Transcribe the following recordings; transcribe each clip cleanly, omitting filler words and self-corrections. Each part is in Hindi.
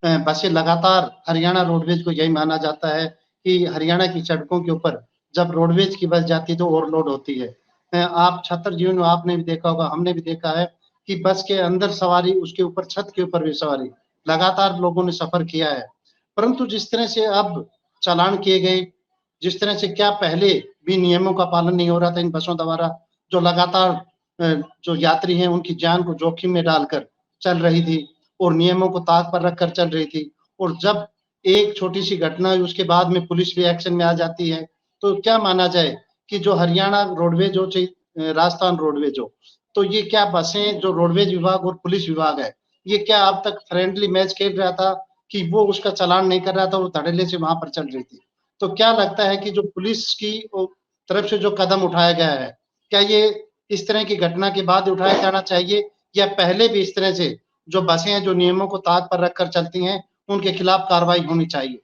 बसें लगातार हरियाणा रोडवेज को यही माना जाता है कि हरियाणा की सड़कों के ऊपर जब रोडवेज की बस जाती है तो ओवरलोड होती है। आप छात्र जीवन में आपने भी देखा होगा, हमने भी देखा है कि बस के अंदर सवारी, उसके ऊपर छत के ऊपर भी सवारी, लगातार लोगों ने सफ़र किया है। परंतु जिस तरह से अब चालान किए गए, जिस तरह से क्या पहले भी नियमों का पालन नहीं हो रहा था इन बसों द्वारा, जो लगातार जो यात्री हैं उनकी जान को जोखिम में डालकर चल रही थी और नियमों को ताक पर रखकर चल रही थी, और जब एक छोटी-सी घटना हुई उसके बाद में पुलिस भी एक्शन में आ जाती है, तो क्या माना जाए कि जो हरियाणा रोडवेज हो राजस्थान रोडवेज हो, तो ये क्या बसें जो रोडवेज विभाग और पुलिस विभाग है, ये क्या अब तक फ्रेंडली मैच खेल रहा था कि वो उसका चालान नहीं कर रहा था, वो धड़ल्ले से वहाँ पर चल रही थी। तो क्या लगता है कि जो पुलिस की तरफ से जो कदम उठाया गया है, क्या ये इस तरह की घटना के बाद उठाया जाना चाहिए या पहले भी इस तरह से जो बसें हैं, जो नियमों को ताक पर रखकर चलती हैं, उनके खिलाफ कार्रवाई होनी चाहिए?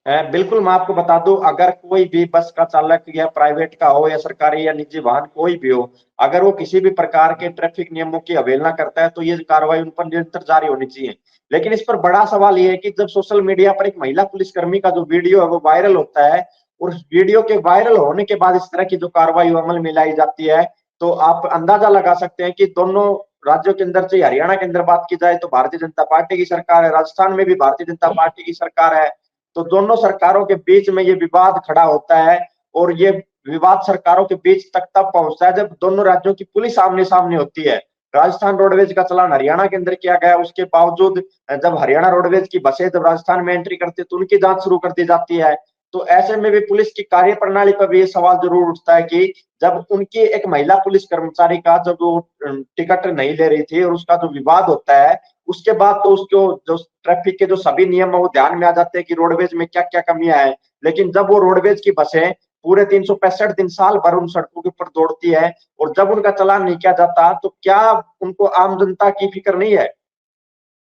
बिल्कुल, मैं आपको बता दूं, अगर कोई भी बस का चालक या प्राइवेट का हो या सरकारी या निजी वाहन कोई भी हो, अगर वो किसी भी प्रकार के ट्रैफिक नियमों की अवहेलना करता है तो ये कार्रवाई उन पर निरंतर जारी होनी चाहिए। लेकिन इस पर बड़ा सवाल ये है कि जब सोशल मीडिया पर एक महिला पुलिसकर्मी का जो वीडियो है वो वायरल होता है और उस वीडियो के वायरल होने के बाद इस तरह की जो कार्रवाई अमल में लाई जाती है, तो आप अंदाजा लगा सकते हैं कि दोनों राज्यों के अंदर, चाहे हरियाणा के अंदर बात की जाए तो भारतीय जनता पार्टी की सरकार है, राजस्थान में भी भारतीय जनता पार्टी की सरकार है, तो दोनों सरकारों के बीच में ये विवाद खड़ा होता है और ये विवाद सरकारों के बीच तक तब पहुंचता है जब दोनों राज्यों की पुलिस आमने सामने होती है। राजस्थान रोडवेज का चालान हरियाणा के अंदर किया गया, उसके बावजूद जब हरियाणा रोडवेज की बसें जब राजस्थान में एंट्री करती है तो उनकी जांच शुरू कर दी जाती है। तो ऐसे में भी पुलिस की कार्यप्रणाली पर भी ये सवाल जरूर उठता है कि जब उनकी एक महिला पुलिस कर्मचारी का जब वो टिकट नहीं ले रही थी और उसका जो विवाद होता है, उसके बाद तो उसको जो ट्रैफिक के जो सभी नियम है वो ध्यान में आ जाते हैं कि रोडवेज में क्या क्या कमियां हैं। लेकिन जब वो रोडवेज की बसें पूरे 365 दिन साल भर उन सड़कों के ऊपर दौड़ती है और जब उनका चालान नहीं किया जाता तो क्या उनको आम जनता की फिक्र नहीं है?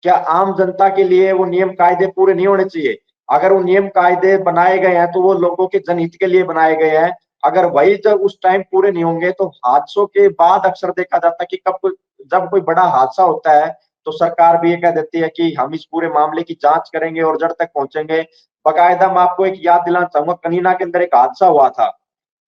क्या आम जनता के लिए वो नियम कायदे पूरे नहीं होने चाहिए? अगर वो नियम कायदे बनाए गए हैं तो वो लोगों के जनहित के लिए बनाए गए हैं। अगर वही जब उस टाइम पूरे नहीं होंगे तो हादसों के बाद अक्सर देखा जाता है कि जब कोई बड़ा हादसा होता है तो सरकार भी ये कह देती है कि हम इस पूरे मामले की जांच करेंगे और जड़ तक पहुंचेंगे। बकायदा मैं आपको एक याद दिलाना चाहूंगा, कनीना के अंदर एक हादसा हुआ था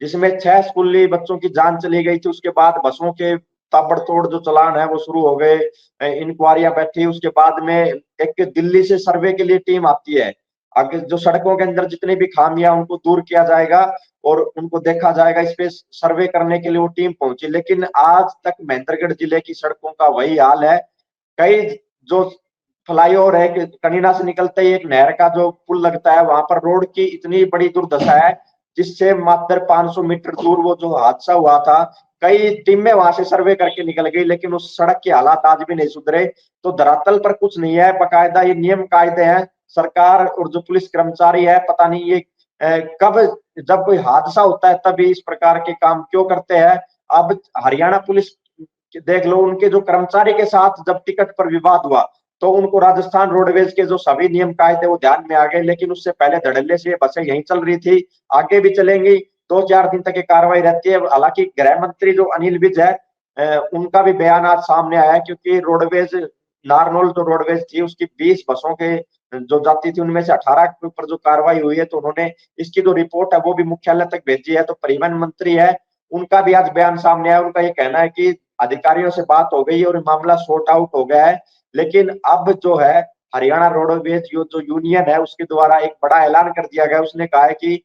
जिसमें 6 स्कूली बच्चों की जान चली गई थी। उसके बाद बसों के ताबड़तोड़ जो चालान है वो शुरू हो गए, इंक्वायरियां बैठी, उसके बाद में एक दिल्ली से सर्वे के लिए टीम आती है। आगे जो सड़कों के अंदर जितनी भी खामियां उनको दूर किया जाएगा और उनको देखा जाएगा, इस पे सर्वे करने के लिए वो टीम पहुंची। लेकिन आज तक महेंद्रगढ़ जिले की सड़कों का वही हाल है। कई जो फ्लाईओवर है कि कनीना से निकलते ही एक नहर का जो पुल लगता है वहां पर रोड की इतनी बड़ी दुर्दशा है जिससे मात्र 500 मीटर दूर वो जो हादसा हुआ था, कई टीमें वहां से सर्वे करके निकल गई लेकिन उस सड़क के हालात आज भी नहीं सुधरे। तो धरातल पर कुछ नहीं है, बकायदा ये नियम कायदे हैं। सरकार और जो पुलिस कर्मचारी है पता नहीं ये कब, जब कोई हादसा होता है तभी इस प्रकार के काम क्यों करते हैं। अब हरियाणा पुलिस देख लो, उनके जो कर्मचारी के साथ जब टिकट पर विवाद हुआ तो उनको राजस्थान रोडवेज के जो सभी नियम कायदे वो ध्यान में आ गए, लेकिन उससे पहले धड़ल्ले से ये बसें यहीं चल रही थी, आगे भी चलेंगी। 2-4 दिन तक ये कार्रवाई रहती है। हालांकि गृह मंत्री जो अनिल विज है, उनका भी बयान आज सामने आया है क्योंकि रोडवेज नारनौल जो रोडवेज थी उसकी 20 बसों के जो जाती थी उनमें से 18 के ऊपर जो कार्रवाई हुई है तो उन्होंने इसकी जो रिपोर्ट है वो भी मुख्यालय तक भेजी है। तो परिवहन मंत्री है, उनका भी आज बयान सामने आया। उनका ये कहना है कि अधिकारियों से बात हो गई और मामला सॉर्ट आउट हो गया है। लेकिन अब जो है हरियाणा रोडवेज जो यूनियन है उसके द्वारा एक बड़ा ऐलान कर दिया गया। उसने कहा है कि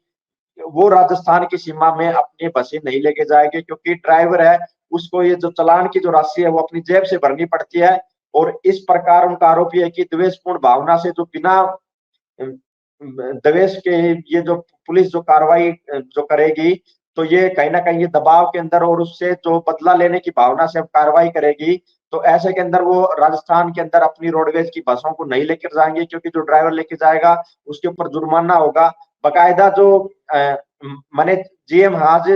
वो राजस्थान की सीमा में अपनी बसें नहीं लेके जाएंगे क्योंकि ड्राइवर है उसको ये जो चालान की जो राशि है वो अपनी जेब से भरनी पड़ती है। और इस प्रकार उनका आरोप है कि द्वेषपूर्ण भावना से जो बिना दवेश के ये जो पुलिस जो कार्रवाई जो करेगी तो ये कहीं ना कहीं ये दबाव के अंदर और उससे जो बदला लेने की भावना से अब कार्रवाई करेगी। तो ऐसे के अंदर वो राजस्थान के अंदर अपनी रोडवेज की बसों को नहीं लेकर जाएंगे क्योंकि जो ड्राइवर लेके जाएगा उसके ऊपर जुर्माना होगा। बकायदा जो मैंने जीएम हाज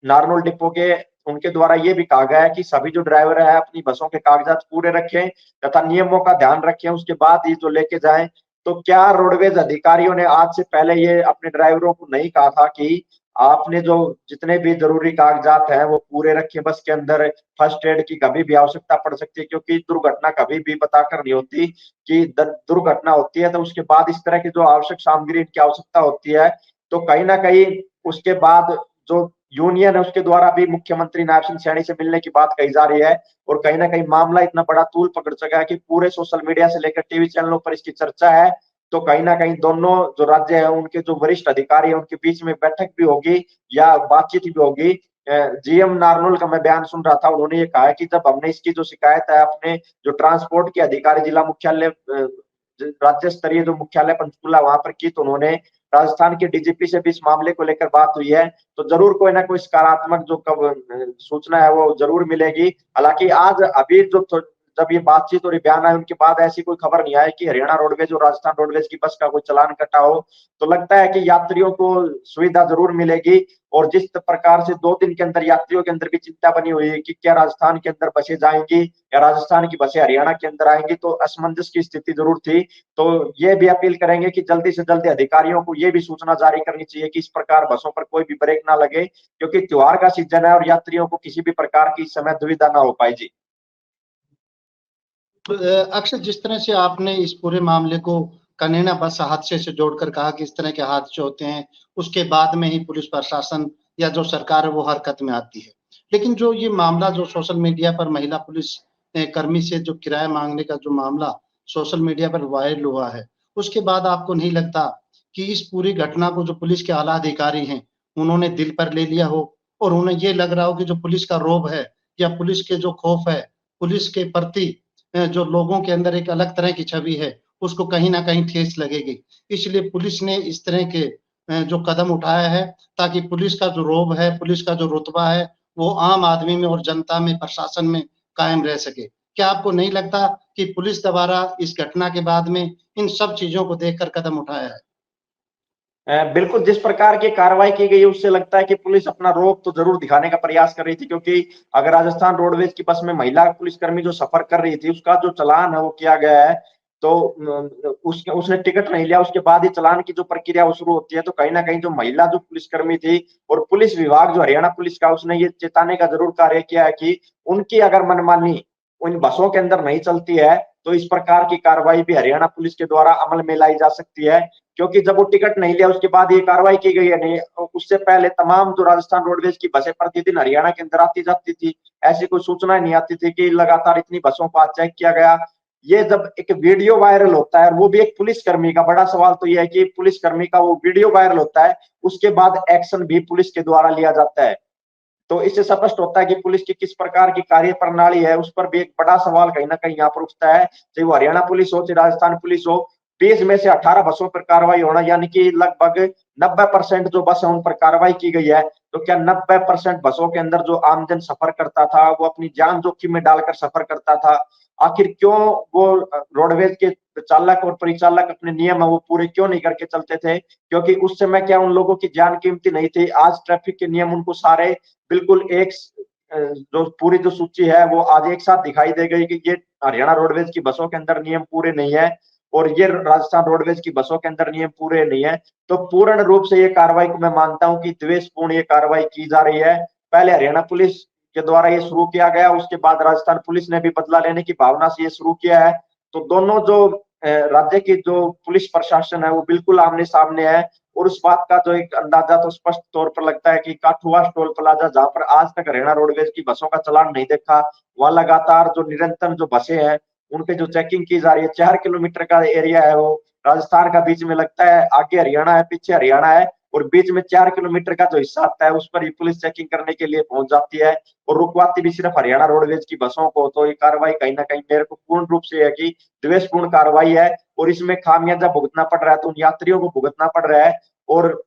नारनौल डिपो के उनके द्वारा ये भी कहा गया है कि सभी जो ड्राइवर है अपनी बसों के कागजात पूरे रखें तथा नियमों का ध्यान रखें, उसके बाद ही जो लेके जाएं। तो क्या रोडवेज अधिकारियों ने आज से पहले ये अपने ड्राइवरों को नहीं कहा था कि आपने जो जितने भी जरूरी कागजात हैं वो पूरे रखे बस के अंदर। फर्स्ट एड की कभी भी आवश्यकता पड़ सकती है, क्योंकि दुर्घटना कभी भी बताकर नहीं होती कि दुर्घटना होती है तो उसके बाद इस तरह की जो आवश्यक सामग्री की आवश्यकता होती है। तो कहीं ना कहीं उसके बाद जो यूनियन है उसके द्वारा भी मुख्यमंत्री नायब सिंह सैनी से मिलने की बात कही जा रही है। और कहीं ना कहीं मामला इतना बड़ा तूल पकड़ चुका है कि पूरे सोशल मीडिया से लेकर टीवी चैनलों पर इसकी चर्चा है। तो कहीं ना कहीं दोनों जो राज्य है उनके जो वरिष्ठ अधिकारी है उनके बीच में बैठक भी होगी या बातचीत भी होगी। जीएम नारनूल का मैं बयान सुन रहा था, उन्होंने ये कहा कि जब हमने इसकी जो शिकायत है अपने जो ट्रांसपोर्ट के अधिकारी जिला मुख्यालय राज्य स्तरीय जो मुख्यालय पंचकुला वहां पर की, तो उन्होंने राजस्थान के डीजीपी से भी इस मामले को लेकर बात हुई है। तो जरूर कोई ना कोई सकारात्मक जो सूचना है वो जरूर मिलेगी। हालांकि आज अभी जो जब ये बातचीत और ये बयान आए उनके बाद ऐसी कोई खबर नहीं आई कि हरियाणा रोडवेज और राजस्थान रोडवेज की बस का कोई चालान कटा हो। तो लगता है कि यात्रियों को सुविधा जरूर मिलेगी। और जिस प्रकार से 2 दिन के अंदर यात्रियों के अंदर भी चिंता बनी हुई है कि क्या राजस्थान के अंदर बसें जाएंगी या राजस्थान की बसें हरियाणा के अंदर आएंगी, तो असमंजस की स्थिति जरूर थी। तो ये भी अपील करेंगे कि जल्दी से जल्दी अधिकारियों को ये भी सूचना जारी करनी चाहिए कि इस प्रकार बसों पर कोई भी ब्रेक ना लगे, क्योंकि त्योहार का सीजन है और यात्रियों को किसी भी प्रकार की इस समय दुविधा ना हो पाए। जी अक्सर जिस तरह से आपने इस पूरे मामले को कनेना बस हादसे से जोड़कर कहा कि इस तरह के हादसे होते हैं, उसके बाद में ही पुलिस प्रशासन या जो सरकार है वो हरकत में आती है। लेकिन जो ये मामला जो सोशल मीडिया पर महिला पुलिस कर्मी से जो किराया माँगने का जो मामला सोशल मीडिया पर वायरल हुआ है, उसके बाद आपको नहीं लगता कि इस पूरी घटना को जो पुलिस के आला अधिकारी हैं, उन्होंने दिल पर ले लिया हो और उन्हें ये लग रहा हो कि जो पुलिस का रौब है या पुलिस के जो खौफ है, पुलिस के प्रति जो लोगों के अंदर एक अलग तरह की छवि है, उसको कहीं न कहीं ठेस लगेगी। इसलिए पुलिस ने इस तरह के जो कदम उठाया है, ताकि पुलिस का जो रौब है, पुलिस का जो रुतबा है, वो आम आदमी में और जनता में, प्रशासन में कायम रह सके। क्या आपको नहीं लगता कि पुलिस द्वारा इस घटना के बाद में इन सब चीज़ों को देखकर कदम उठाया है? बिल्कुल, जिस प्रकार की कार्रवाई की गई है उससे लगता है कि पुलिस अपना रौब तो जरूर दिखाने का प्रयास कर रही थी, क्योंकि अगर राजस्थान रोडवेज की बस में महिला पुलिसकर्मी जो सफर कर रही थी उसका जो चालान है वो किया गया है, तो उसने टिकट नहीं लिया, उसके बाद ही चालान की जो प्रक्रिया वो शुरू होती है। तो कहीं ना कहीं जो महिला जो पुलिसकर्मी थी और पुलिस विभाग जो हरियाणा पुलिस का, उसने ये चेताने का जरूर कार्य किया है कि उनकी अगर मनमानी उन बसों के अंदर नहीं चलती है तो इस प्रकार की कार्रवाई भी हरियाणा पुलिस के द्वारा अमल में लाई जा सकती है। क्योंकि जब वो टिकट नहीं लिया उसके बाद ये कार्रवाई की गई है नहीं, उससे पहले तमाम जो राजस्थान रोडवेज की बसें प्रतिदिन हरियाणा के अंदर आती जाती थी, ऐसी कोई सूचना नहीं आती थी कि लगातार इतनी बसों को आज चेक किया गया। ये जब एक वीडियो वायरल होता है, वो भी एक पुलिसकर्मी का, बड़ा सवाल तो यह है कि पुलिसकर्मी का वो वीडियो वायरल होता है, उसके बाद एक्शन भी पुलिस के द्वारा लिया जाता है। तो इससे स्पष्ट होता है कि पुलिस की किस प्रकार की कार्य प्रणाली है, उस पर भी एक बड़ा सवाल कहीं ना कहीं यहाँ पर उठता है। चाहे वो हरियाणा पुलिस हो चाहे राजस्थान पुलिस हो, 20 में से 18 बसों पर कार्रवाई होना, यानी कि लगभग 90% जो बस है उन पर कार्रवाई की गई है। तो क्या 90% बसों के अंदर जो आमजन सफर करता था वो अपनी जान जोखिम में डालकर सफर करता था? आखिर क्यों वो रोडवेज के चालक और परिचालक अपने नियम है वो पूरे क्यों नहीं करके चलते थे? क्योंकि उस समय क्या उन लोगों की जान कीमती नहीं थी? आज ट्रैफिक के नियम उनको सारे बिल्कुल एक जो पूरी जो सूची है वो आज एक साथ दिखाई दे गई कि ये हरियाणा रोडवेज की बसों के अंदर नियम पूरे नहीं है और ये राजस्थान रोडवेज की बसों के अंदर नियम पूरे नहीं है। तो पूर्ण रूप से ये कार्रवाई को मैं मानता हूं कि द्वेषपूर्ण ये कार्रवाई की जा रही है। पहले हरियाणा पुलिस के द्वारा ये शुरू किया गया, उसके बाद राजस्थान पुलिस ने भी बदला लेने की भावना से ये शुरू किया है। तो दोनों जो राज्य की जो पुलिस प्रशासन है वो बिल्कुल आमने सामने है। और उस बात का जो एक अंदाजा तो स्पष्ट तौर पर लगता है कि काठुआ टोल प्लाजा, जहां पर आज तक हरियाणा रोडवेज की बसों का चालान नहीं देखा, वहां लगातार जो निरंतर जो बसें हैं उनपे जो चेकिंग की जा रही है, 4 किलोमीटर का एरिया है वो राजस्थान का, बीच में लगता है आगे हरियाणा है पीछे हरियाणा है, और बीच में 4 किलोमीटर का जो हिस्सा आता है उस पर ही पुलिस चेकिंग करने के लिए पहुंच जाती है और रुकवाती भी सिर्फ हरियाणा रोडवेज की बसों को। तो ये कार्रवाई कहीं ना कहीं मेरे को पूर्ण रूप से है कि द्वेषपूर्ण कार्रवाई है और इसमें खामियाजा भुगतना पड़ रहा है, तो उन यात्रियों को भुगतना पड़ रहा है। और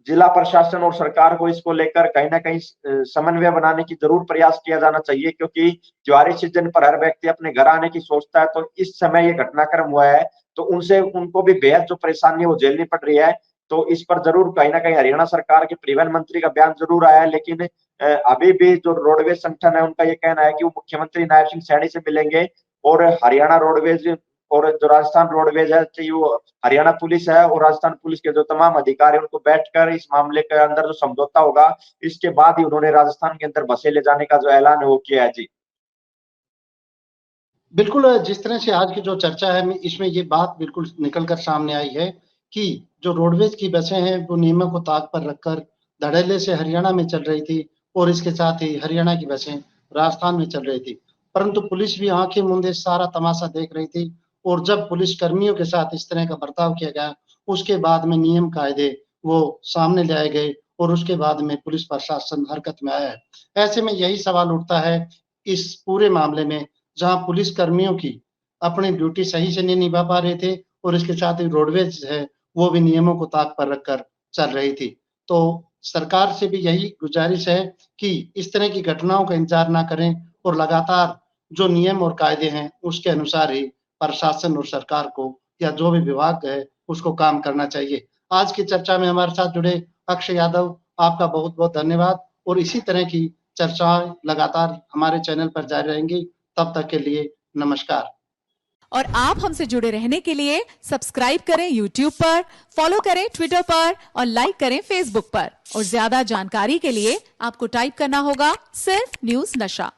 जिला प्रशासन और सरकार को इसको लेकर कहीं ना कहीं समन्वय बनाने की जरूर प्रयास किया जाना चाहिए, क्योंकि त्योहारी सीजन पर हर व्यक्ति अपने घर आने की सोचता है। तो इस समय ये घटनाक्रम हुआ है तो उनसे उनको भी बेहद जो परेशानी है वो झेलनी पड़ रही है। तो इस पर जरूर कहीं ना कहीं हरियाणा सरकार के परिवहन मंत्री का बयान जरूर आया है, लेकिन अभी भी जो रोडवेज संगठन है उनका ये कहना है कि वो मुख्यमंत्री नायब सिंह सैनी से मिलेंगे और हरियाणा रोडवेज और जो राजस्थान रोडवेज है, चाहे वो हरियाणा पुलिस है और राजस्थान पुलिस के जो तमाम अधिकारी उनको बैठकर इस मामले के अंदर जो समझौता होगा, इसके बाद ही उन्होंने राजस्थान के अंदर बसें ले जाने का जो ऐलान है वो किया है जी। बिल्कुल, जिस तरह से आज की जो चर्चा है इसमें ये बात बिल्कुल निकल कर सामने आई है कि जो रोडवेज की बसें हैं वो नियमों को ताक पर रखकर धड़ल्ले से हरियाणा में चल रही थी और इसके साथ ही हरियाणा की बसें राजस्थान में चल रही थी। परंतु पुलिस भी आंखें मूंदे सारा तमाशा देख रही थी और जब पुलिस कर्मियों के साथ इस तरह का बर्ताव किया गया, उसके बाद में नियम कायदे वो सामने लाए गए और उसके बाद में पुलिस प्रशासन हरकत में आया है। ऐसे में यही सवाल उठता है इस पूरे मामले में, जहाँ पुलिस कर्मियों की अपनी ड्यूटी सही से नहीं निभा पा रहे थे और इसके साथ ही रोडवेज है, वो भी नियमों को ताक पर रखकर चल रही थी। तो सरकार से भी यही गुजारिश है कि इस तरह की घटनाओं का इंतज़ार ना करें और लगातार जो नियम और कायदे हैं, उसके अनुसार ही प्रशासन और सरकार को या जो भी विभाग है, उसको काम करना चाहिए। आज की चर्चा में हमारे साथ जुड़े अक्षय यादव, आपका बहुत-बहुत धन्यवाद और इसी तरह की चर्चाएँ लगातार हमारे चैनल पर जारी रहेंगी। तब तक के लिए नमस्कार। और आप हमसे जुड़े रहने के लिए सब्सक्राइब करें YouTube पर, फॉलो करें Twitter पर और लाइक करें Facebook पर। और ज्यादा जानकारी के लिए आपको टाइप करना होगा सिर्फ न्यूज नशा।